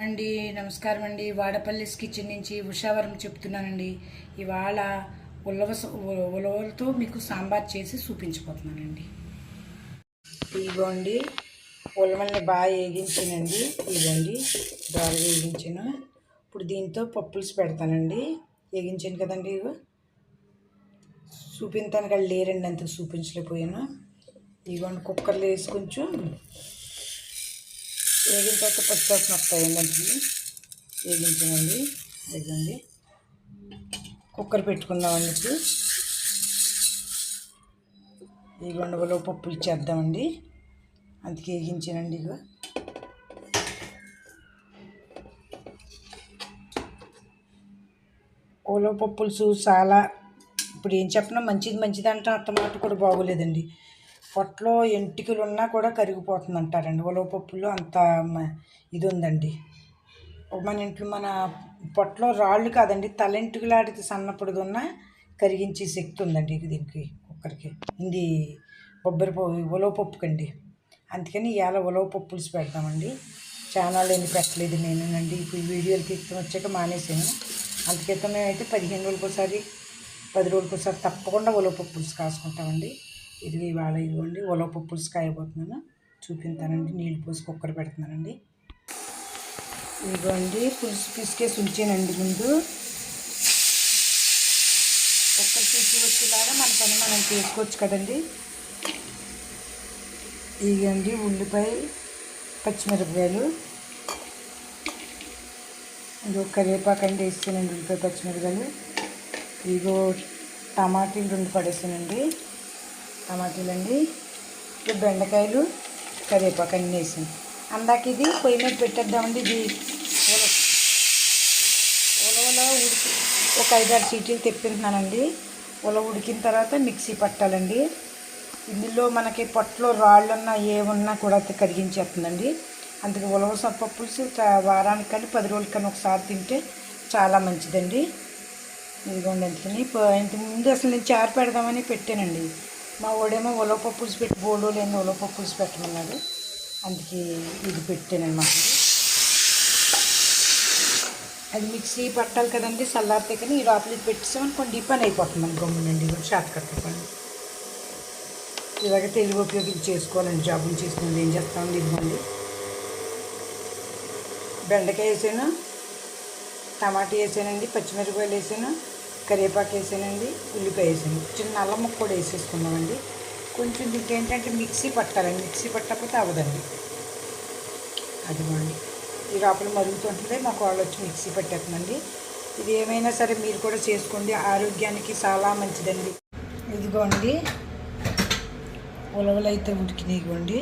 అండి నమస్కారం అండి. వాడపల్లిస్ కిచెన్ నుంచి ఉషావరం చెప్తున్నానండి. ఇవాళ ఉలవలతో మీకు సాంబార్ చేసి చూపించబోతున్నానండి. ఇదిగోండి ఉలవల్ని బాగా వేగించానండి. ఇదిగోండి బాగా వేగించిన. ఇప్పుడు దీంతో పప్పులుసు పెడతానండి. వేగించాను కదండి. ఇగో చూపించాను కదా, లేరండి అంతకు చూపించలేకపోయాను. ఇదిగోండి కుక్కర్లో వేసి కొంచెం వేగిన తర్వాత పచ్చివాసన వస్తాయండి. అంటే వేగించనండి. ఇదండి కుక్కర్ పెట్టుకుందామండి. ఇప్పుడు ఈ గొండవలో పప్పులు చేద్దామండి. అందుకే వేగించానండి. ఇక ఉలవ పప్పులు చాలా ఇప్పుడు ఏం చెప్పినా మంచిది అంటే అంత కూడా బాగోలేదండి. పొట్టలో ఎంటికలు ఉన్నా కూడా కరిగిపోతుంది అంటారండి. ఉలవ పప్పుల్లో అంత ఇది ఉందండి. మన ఇంట్లో మన పొట్టలో రాళ్ళు కాదండి, తలెంటుకలాడితే సన్నప్పుడుది ఉన్న కరిగించే శక్తి ఉందండి దీనికి, కుక్కర్కి. ఇది ఉలవ పప్పుకండి. అందుకని ఇవాళ ఉలవ పప్పులు పెడతామండి. ఛానల్ ఏమి పెట్టలేదు నేనండి. ఇప్పుడు వీడియోలు తీర్థం వచ్చాక మానేసాను. అందుకైతే మేమైతే 15 రోజులకు ఒకసారి 10 రోజులకు ఒకసారి తప్పకుండా ఉలవ పప్పులు కాసుకుంటామండి. ఇది ఇవాళ ఇదిగోండి ఉలవ పప్పులు కాయబోతున్నాను, చూపిస్తానండి. నీళ్ళు పోసి కుక్కర్ పెడుతున్నానండి. ఇదిగోండి పులుసు పిసికేసి ఉంచానండి. ముందు కుక్కర్ పిసి వచ్చేలాగా మన పని మనం చేసుకోవచ్చు కదండి. ఇదిగోండి ఉల్లిపాయ, పచ్చిమిరపకాయలు, ఇదిగో కరివేపాకండి వేసానండి. ఉల్లిపాయ పచ్చిమిరపకాయలు, ఇదిగో టమాటీలు 2 పడేసానండి. టమాటీలండి, ఇప్పుడు బెండకాయలు, కరివేపాకు అన్నీ వేసాను. అందాక ఇది పొయ్యి మీద పెట్టేద్దామండి. ఇది ఉలవలో ఉడికి ఒక 5-6 సీటీలు తెప్పింటున్నానండి. ఉలవ ఉడికిన తర్వాత మిక్సీ పట్టాలండి. ఇందులో మనకి పొట్టలో రాళ్ళున్నా ఏమున్నా కూడా కరిగించేస్తుందండి. అందుకే ఉలవ పప్పులు వారానికి కానీ 10 రోజులకి కానీ ఒకసారి తింటే చాలా మంచిదండి. ఇదిగోండి అందుకని ఇంతకుముందు అసలు నేను చారు పెడదామని పెట్టానండి. మా వాడేమో ఉలవ పప్పులు పెట్టి బోలో లేని ఉలవ పప్పులు పెట్టమన్నాడు. అందుకే ఇది పెట్టానమాట. అది మిక్సీ పట్టాలి కదండి, చల్లారితే. కానీ ఈ లోపల ఇది పెట్టేసామనుకోండి పని అయిపోతుంది మన గమ్మునండి. షార్ట్ కట్ పని ఇలాగ తెలుగు ఉపయోగించి చేసుకోవాలండి. జాబులు చేసుకునేది ఏం చేస్తామండి. ఇదిగోండి బెండకాయ వేసాను, టమాటా వేసానండి, పచ్చిమిరపకాయలు వేసాను, కరివేపాకు వేసానండి, ఉల్లిపాయ వేసాను, చిన్న అల్లం ముక్క కూడా వేసేసుకున్నామండి. కొంచెం దీనికి ఏంటంటే మిక్సీ పట్టాలండి. మిక్సీ పట్టకపోతే అవ్వదండి. అదిగోండి ఈ లోపల మరుగుతుంటుంది. మాకు వాళ్ళు వచ్చి మిక్సీ పట్టేస్తుందండి. ఇది ఏమైనా సరే మీరు కూడా చేసుకోండి, ఆరోగ్యానికి చాలా మంచిదండి. ఇదిగోండి ఉలవలు అయితే ఉడికినాయిగోండి.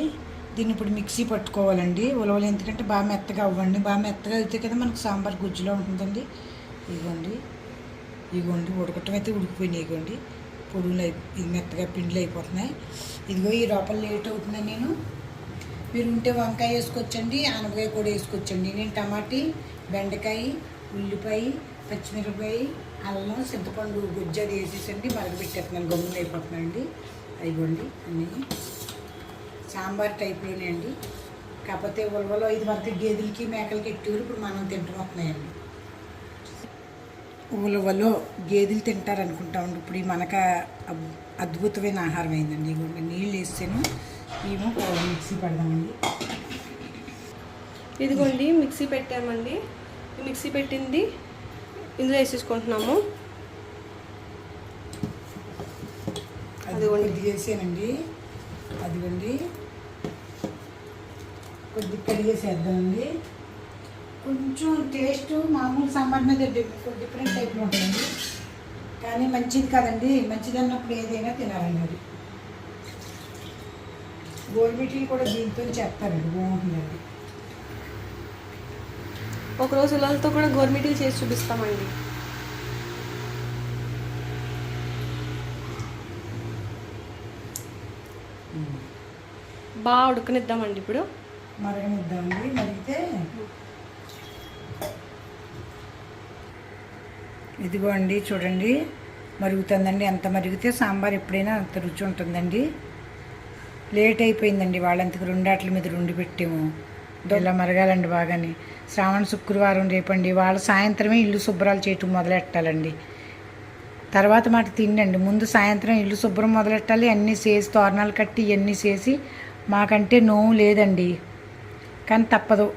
దీన్ని ఇప్పుడు మిక్సీ పట్టుకోవాలండి. ఉలవలు ఎందుకంటే బాగా మెత్తగా అవ్వండి. బాగా మెత్తగా అయితే కదా మనకు సాంబార్ గుజ్జులో ఉంటుందండి. ఇదిగోండి ఉడకటం అయితే ఉడికిపోయినాయి. ఇదిగోండి పొడుగులు ఇది మెత్తగా పిండిలు అయిపోతున్నాయి. ఇదిగో ఈ లోపల లేట్ అవుతుందని నేను, మీరు ఉంటే వంకాయ వేసుకోవచ్చండి, ఆనపకాయ కూడా వేసుకోవచ్చండి. నేను టమాటీ, బెండకాయ, ఉల్లిపాయ, పచ్చిమిరపకాయ, అల్లం, చింతపండు గుజ్జు అది వేసేసండి మరగబెట్టేస్తున్నాను. గమ్మున అయిపోతున్నాయండి. అయిపోండి అన్నీ సాంబార్ టైప్లోనే అండి. కాకపోతే ఉలవలో ఇది వరకు గేదెలకి మేకలకి ఎట్టేవారు, ఇప్పుడు మనం తింటున్నాయండి. ఉలవలో గేదెలు తింటారనుకుంటామండి. ఇప్పుడు మనకు అద్భుతమైన ఆహారం అయిందండి. నీళ్ళు వేసాను, ఏమో మిక్సీ పెడదామండి. ఇదిగోండి మిక్సీ పెట్టామండి. మిక్సీ పెట్టింది ఇందులో వేసేసుకుంటున్నాము. అదిగోండి వేసానండి. అదిగోండి కొద్దిగా కడిగేసేద్దామండి. కొంచెం టేస్ట్ మామూలు సాంబార్ మీద డిఫరెంట్ టైప్లో ఉంటుందండి. కానీ మంచిది కదండి. మంచిది అన్నప్పుడు ఏదైనా తినాలండి. అది గోల్మీటీలు కూడా దీంతో చేస్తారండి, బాగుంటుందండి. ఒకరోజు ఉలవలతో కూడా గోర్మిటీలు చేసి చూపిస్తామండి. బాగా ఉడకనిద్దామండి. ఇప్పుడు మరగనిద్దామండి. మరిగితే ఇదిగోండి చూడండి మరుగుతుందండి. ఎంత మరిగితే సాంబార్ ఎప్పుడైనా అంత రుచి ఉంటుందండి. లేట్ అయిపోయిందండి. వాళ్ళంతకు 2 ఆటల మీద 2 పెట్టాము. ఇలా మరగాలండి బాగాని. శ్రావణ శుక్రవారం రేపండి. వాళ్ళ సాయంత్రమే ఇల్లు శుభ్రాలు చేయటం మొదలెట్టాలండి. తర్వాత మాట తిండండి. ముందు సాయంత్రం ఇల్లు శుభ్రం మొదలెట్టాలి. అన్నీ చేసి తోరణాలు కట్టి ఇవన్నీ చేసి, మాకంటే నోము లేదండి కానీ తప్పదు.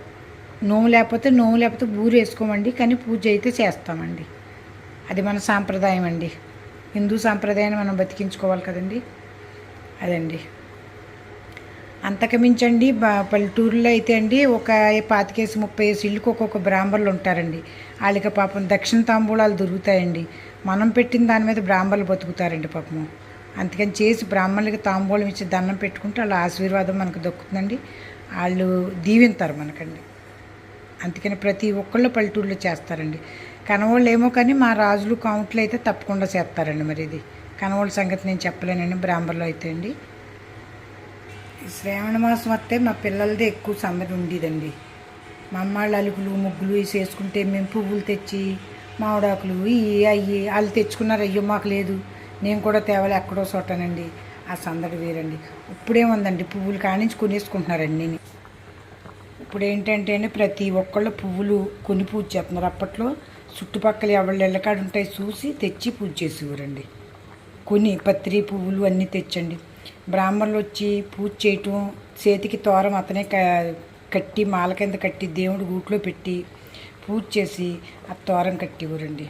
నోము లేకపోతే బూరు వేసుకోమండి, కానీ పూజ అయితే చేస్తామండి. అది మన సాంప్రదాయం అండి. హిందూ సాంప్రదాయాన్ని మనం బతికించుకోవాలి కదండి. అదండి. అంతకు మించండి పల్లెటూరులో అయితే అండి ఒక 25-30 ఇళ్ళకి ఒక్కొక్క బ్రాహ్మణులు ఉంటారండి. వాళ్ళకి పాపం దక్షిణ తాంబూలాలు దొరుకుతాయండి. మనం పెట్టిన దాని మీద బ్రాహ్మణులు బతుకుతారండి పాపం. అందుకని చేసి బ్రాహ్మణులకి తాంబూలం ఇచ్చి దండం పెట్టుకుంటే వాళ్ళ ఆశీర్వాదం మనకు దక్కుతుందండి. వాళ్ళు దీవింతారు మనకండి. అందుకని ప్రతి ఒక్కళ్ళు పల్లెటూరులో చేస్తారండి. కనవాళ్ళు ఏమో కానీ మా రాజులు కౌంట్లు అయితే తప్పకుండా చేస్తారండి. మరి ఇది కనవాళ్ళ సంగతి నేను చెప్పలేనండి. బ్రాహ్మణులు అయితే అండి శ్రావణ మాసం వస్తే మా పిల్లలదే ఎక్కువ సందడి ఉండేదండి. మా అమ్మాళ్ళు అలుకులు ముగ్గులు ఇవి చేసుకుంటే మేము పువ్వులు తెచ్చి మామిడాకులు అయ్యి వాళ్ళు తెచ్చుకున్నారు. అయ్యో మాకు లేదు, నేను కూడా తేవాలి ఎక్కడో చోటనండి. ఆ సందడి వేరండి. ఇప్పుడేముందండి, పువ్వులు కానించి కొనేసుకుంటున్నారండి. నేను ఇప్పుడు ఏంటంటే ప్రతి ఒక్కళ్ళు పువ్వులు కొని పూజ చేస్తున్నారు. అప్పట్లో చుట్టుపక్కల ఎవరి ఇళ్ళకాడు ఉంటాయి చూసి తెచ్చి పూజ చేసేవారండి. కొని పత్రి పువ్వులు అన్నీ తెచ్చండి. బ్రాహ్మణులు వచ్చి పూజ చేయటం, చేతికి తోరం అతనే కట్టి మాల కింద కట్టి దేవుడి గూట్లో పెట్టి పూజ చేసి ఆ తోరం కట్టేవారండి.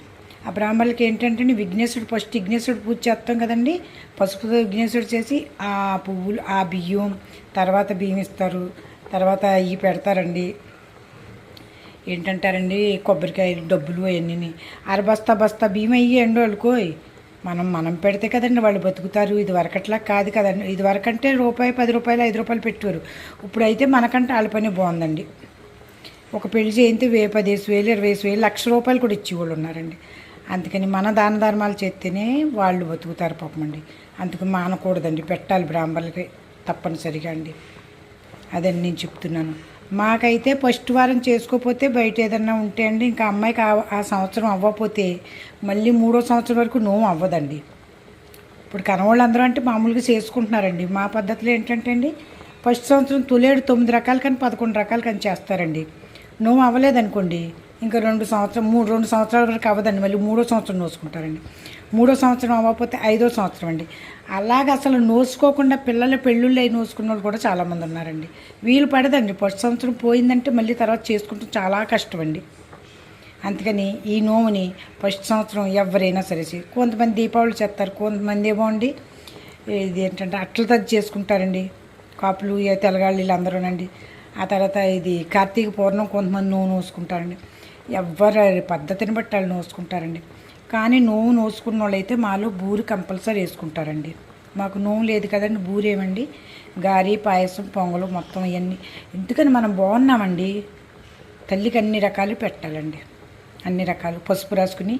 ఆ బ్రాహ్మణులకి ఏంటంటే విఘ్నేశ్వరుడు ఫస్ట్ విఘ్నేశ్వరుడు పూజ చేస్తాం కదండి. పసుపుతో విఘ్నేశ్వరుడు చేసి ఆ పువ్వులు ఆ బియ్యం తర్వాత బియ్యం ఇస్తారు. తర్వాత ఇవి పెడతారండి. ఏంటంటారండి కొబ్బరికాయలు డబ్బులు అవన్నీ బస్తా బియ్యం అయ్యండి వాళ్ళకోయ్. మనం పెడితే కదండి వాళ్ళు బతుకుతారు. ఇది వరకట్లా కాదు కదండి. ఇది వరకంటే రూపాయి 10 రూపాయలు 5 రూపాయలు పెట్టారు. ఇప్పుడైతే మనకంటే వాళ్ళ పని బాగుందండి. ఒక పెళ్లి చేయితే 10,000 20,000 లక్ష రూపాయలు కూడా ఇచ్చేవాళ్ళు ఉన్నారండి. అందుకని మన దాన ధర్మాలు చేస్తేనే వాళ్ళు బతుకుతారు పాపం అండి. అందుకు మానకూడదండి, పెట్టాలి బ్రాహ్మణులకి తప్పనిసరిగా అండి. అదని నేను చెప్తున్నాను. మాకైతే ఫస్ట్ వారం చేసుకోకపోతే బయట ఏదన్నా ఉంటే అండి, ఇంకా అమ్మాయికి ఆ సంవత్సరం అవ్వకపోతే మళ్ళీ 3వ సంవత్సరం వరకు నోము అవ్వదండి. ఇప్పుడు కనవాళ్ళందరూ అంటే మామూలుగా చేసుకుంటున్నారండి. మా పద్ధతిలో ఏంటంటే అండి ఫస్ట్ సంవత్సరం తొలేడు 9 రకాలు కానీ 11 రకాలు కానీ చేస్తారండి. నోము అవ్వలేదనుకోండి ఇంకా 2 సంవత్సరాల వరకు అవ్వదండి. మళ్ళీ 3వ సంవత్సరం నోసుకుంటారండి. 3వ సంవత్సరం అవ్వకపోతే 5వ సంవత్సరం అండి. అలాగ అసలు నోసుకోకుండా పిల్లల పెళ్ళిళ్ళు అయి నోసుకున్న వాళ్ళు కూడా చాలామంది ఉన్నారండి. వీలు పడదండి. ఫస్ట్ సంవత్సరం పోయిందంటే మళ్ళీ తర్వాత చేసుకుంటాం చాలా కష్టం అండి. అందుకని ఈ నోముని ఫస్ట్ సంవత్సరం ఎవరైనా సరే కొంతమంది దీపావళి చేస్తారు, కొంతమంది ఏమో అండి ఇది ఏంటంటే అట్ల తది చేసుకుంటారండి. కాపులు తెలగాళ్ళు వీళ్ళందరూనండి. ఆ తర్వాత ఇది కార్తీక పూర్ణం కొంతమంది నోవు నోసుకుంటారండి. ఎవరి పద్ధతిని బట్టి వాళ్ళు నోసుకుంటారండి. కానీ నోవు నోసుకున్న వాళ్ళు అయితే మాలో బూరి కంపల్సరీ వేసుకుంటారండి. మాకు నోవు లేదు కదండి, బూరేమండి గారి పాయసం పొంగలు మొత్తం ఇవన్నీ. ఎందుకని మనం బాగున్నామండి. తల్లికి అన్ని రకాలు పెట్టాలండి. అన్ని రకాలు పసుపు రాసుకుని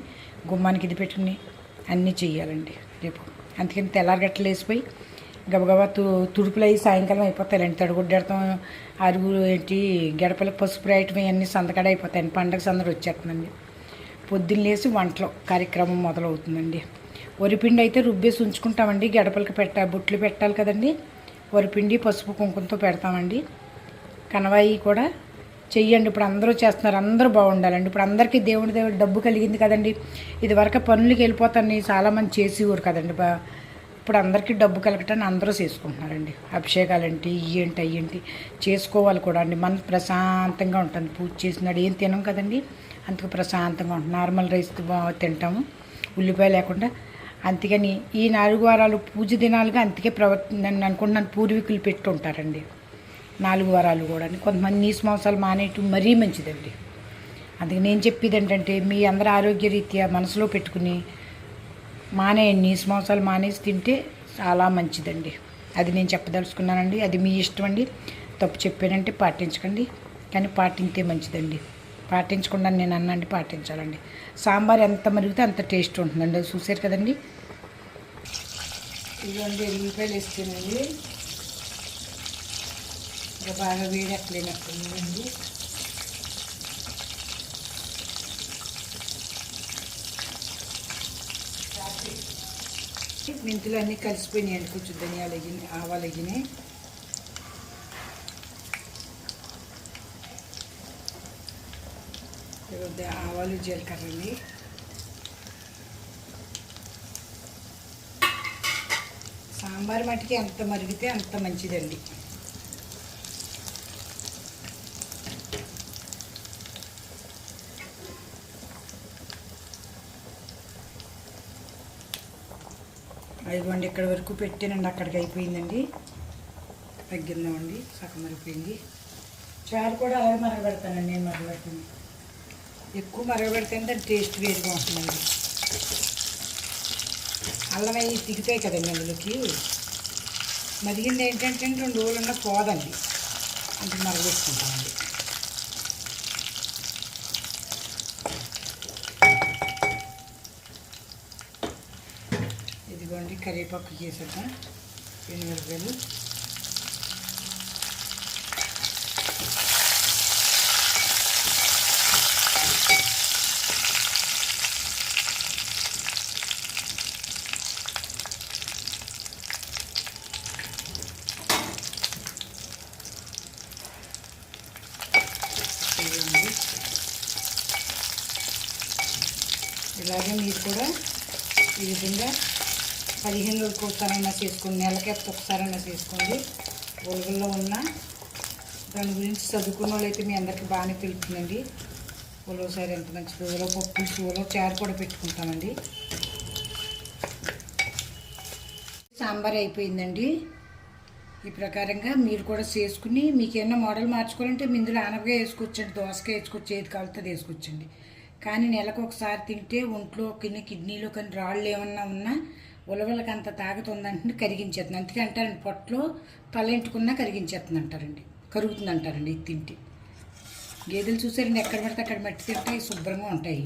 గుమ్మానికి ఇది పెట్టుకుని అన్నీ చెయ్యాలండి రేపు. అందుకని తెల్లారగట్టలు వేసిపోయి గబగబా తుడుపులు అయ్యి సాయంకాలం అయిపోతాయండి. తడిగుడ్డెడతాం, అరుగులు ఏంటి గడపలకు పసుపు రాయటం ఇవన్నీ సందకాడ అయిపోతాయండి. పండగ సందడి వచ్చేస్తుందండి. పొద్దున్న లేసి వంటలో కార్యక్రమం మొదలవుతుందండి. వరిపిండి అయితే రుబ్బేసి ఉంచుకుంటామండి. గడపలకి బుట్లు పెట్టాలి కదండి. వరిపిండి పసుపు కుంకుమతో పెడతామండి. కనవాయి కూడా చెయ్యండి. ఇప్పుడు అందరూ చేస్తున్నారు, అందరూ బాగుండాలండి. ఇప్పుడు అందరికీ దేవుడి డబ్బు కలిగింది కదండి. ఇది వరకు పనులకి వెళ్ళిపోతాను చాలామంది చేసేవారు కదండి. ఇప్పుడు అందరికీ డబ్బు కలగటాన్ని అందరూ చేసుకుంటున్నారండి. అభిషేకాలేంటి ఇయ్యేంటి అయ్యేంటి చేసుకోవాలి కూడా అండి. మనం ప్రశాంతంగా ఉంటుంది. పూజ చేసినాడు ఏం తినం కదండి, అందుకు ప్రశాంతంగా ఉంటుంది. నార్మల్ రైస్ తింటాము ఉల్లిపాయ లేకుండా. అందుకని ఈ 4 వారాలు పూజ దినాలుగా అందుకే నేను అనుకుంటున్నాను పూర్వీకులు పెట్టి ఉంటారండి 4 వారాలు కూడా. కొంతమంది నీసు మాంసాలు మానేయటం మరీ మంచిదండి. అందుకే నేను చెప్పేది ఏంటంటే మీ అందరూ ఆరోగ్యరీత్యా మనసులో పెట్టుకుని మానేయండి. నీసు మాంసాలు మానేసి తింటే చాలా మంచిదండి. అది నేను చెప్పదలుచుకున్నానండి. అది మీ ఇష్టం అండి. తప్పు చెప్పానంటే పాటించకండి, కానీ పాటించే మంచిదండి. పాటించకుండా నేను అన్నండి పాటించాలండి. సాంబార్ ఎంత మరిగితే అంత టేస్ట్ ఉంటుందండి. అది చూసారు కదండి. ఇదిగోండి ఎల్లిపాయలు వేస్తేనండి ఇంకా బాగా వేడెక్కలేనట్టుందండి. మెంతులు అన్నీ కలిసిపోయినాయండి. కొంచెం ధనియాలు ఎగినాయి, ఆవాలు ఎగినాయి. ఆవాలు జీలకర్ర అండి. సాంబార్ మట్టికి ఎంత మరిగితే అంత మంచిదండి. అయిపోండి, ఇక్కడ వరకు పెట్టానండి, అక్కడికి అయిపోయిందండి. తగ్గిందామండి, సగం మరిగిపోయింది. చారు కూడా అలాగే మరగబెడతానండి. నేను మరగబెడతాను, ఎక్కువ మరగబెడితే దాని టేస్ట్ వేరుగా ఉంటుందండి. అల్లం అవి తిగుతాయి కదండి అందులోకి. మరిగింది ఏంటంటే 2 రోజులన్నా పోదండి, అంటే మరగబెట్టుకుంటామండి. ఇదిగోండి కరివేపాకు చేసేద్దాం. ఎనిమిరపకాయలు, ఇలాగే మీరు కూడా ఈ విధంగా 15 రోజులకు ఒకసారైనా చేసుకోండి, నెలకి ఒకసారైనా చేసుకోండి. ఉలవల్లో ఉన్న దాని గురించి చదువుకున్న వాళ్ళైతే మీ అందరికీ బాగానే తెలుస్తుందండి. ఉలవసారి ఎంత మంచిది. ఉలవ పప్పు, ఉలవ చారు కూడా పెట్టుకుంటామండి. సాంబార్ అయిపోయిందండి. ఈ ప్రకారంగా మీరు కూడా చేసుకుని మీకు ఏమన్నా మోడల్ మార్చుకోవాలంటే ఇందులో ఆనపకాయ వేసుకోవచ్చండి, దోసకాయ వేసుకోవచ్చు, ఏది కావాలంటే వేసుకోవచ్చండి. కానీ నెలకు ఒకసారి తింటే ఒంట్లో కిడ్నీలో కానీ రాళ్ళు ఏమన్నా ఉన్నా ఉలవలకి అంత తాగత ఉందంటే కరిగించేస్తుంది. అందుకే అంటారండి, పొట్టలో తలెంటుకున్నా కరిగించేస్తుంది అంటారండి, కరుగుతుంది అంటారండి ఇది తింటే. గేదెలు చూసారండి, ఎక్కడ పడితే అక్కడ మట్టి తింటాయి, శుభ్రంగా ఉంటాయి.